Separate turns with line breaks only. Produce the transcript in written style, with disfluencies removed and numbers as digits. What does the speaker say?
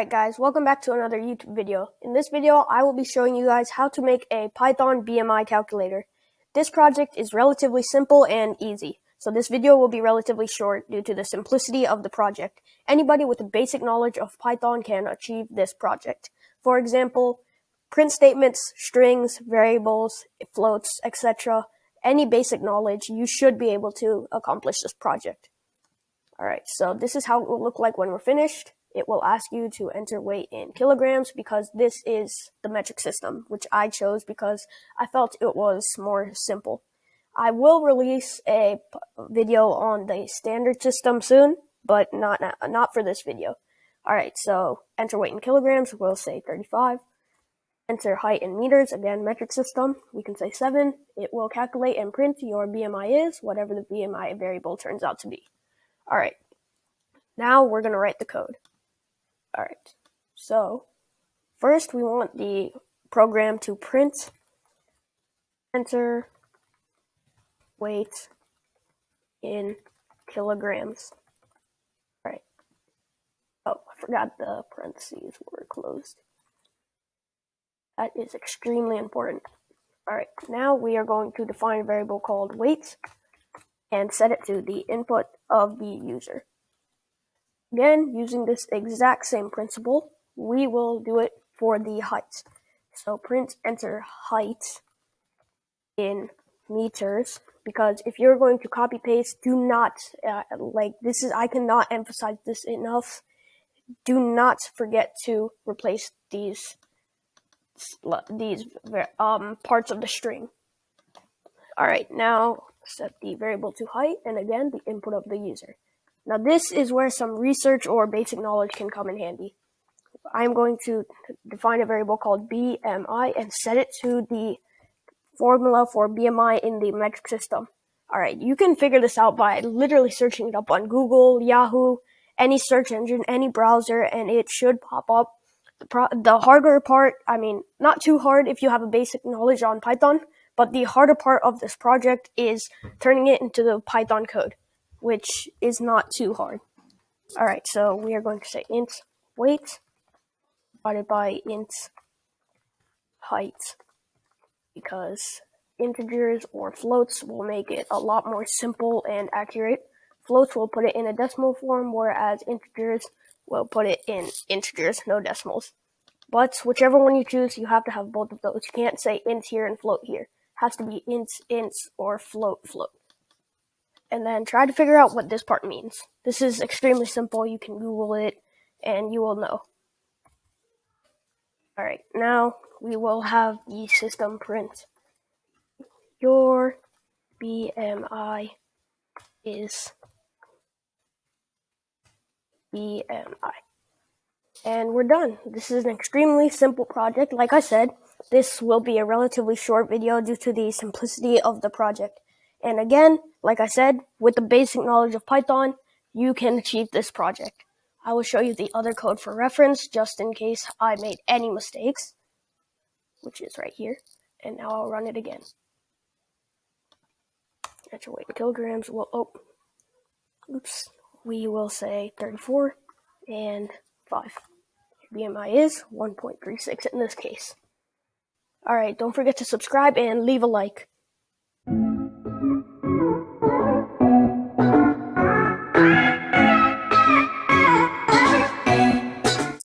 Alright guys, welcome back to another YouTube video. In this video, I will be showing you guys how to make a Python BMI calculator. This project is relatively simple and easy, so this video will be relatively short due to the simplicity of the project. Anybody with a basic knowledge of Python can achieve this project. For example, print statements, strings, variables, floats, etc. Any basic knowledge, you should be able to accomplish this project. Alright, so this is how it will look like when we're finished. It will ask you to enter weight in kilograms because this is the metric system, which I chose because I felt it was more simple. I will release a video on the standard system soon, but not for this video. Alright, so enter weight in kilograms, we'll say 35. Enter height in meters, again, metric system, we can say 7. It will calculate and print your BMI is, whatever the BMI variable turns out to be. Alright, now we're going to write the code. Alright, so first we want the program to print enter weight in kilograms. Alright, oh, I forgot the parentheses were closed. That is extremely important. Alright, now we are going to define a variable called weight and set it to the input of the user. Again, using this exact same principle, we will do it for the height. So print enter height in meters, because if you're going to copy paste, do not, I cannot emphasize this enough. Do not forget to replace these parts of the string. Alright, now set the variable to height, and again, the input of the user. Now this is where some research or basic knowledge can come in handy. I'm going to define a variable called BMI and set it to the formula for BMI in the metric system. Alright, you can figure this out by literally searching it up on Google, Yahoo, any search engine, any browser, and it should pop up. The harder part, not too hard if you have a basic knowledge on Python, but the harder part of this project is turning it into the Python code, which is not too hard. Alright, so we are going to say int weight divided by int height, because integers or floats will make it a lot more simple and accurate. Floats will put it in a decimal form, whereas integers will put it in integers, no decimals. But whichever one you choose, you have to have both of those. You can't say int here and float here. It has to be int, or float. And then try to figure out what this part means. This is extremely simple. You can Google it and you will know. Alright, now we will have the system print your BMI is BMI. And we're done. This is an extremely simple project. Like I said, this will be a relatively short video due to the simplicity of the project. And again, like I said, with the basic knowledge of Python, you can achieve this project. I will show you the other code for reference, just in case I made any mistakes, which is right here. And now I'll run it again. Enter weight in kilograms. We will say 34 and 5. BMI is 1.36 in this case. Alright, don't forget to subscribe and leave a like.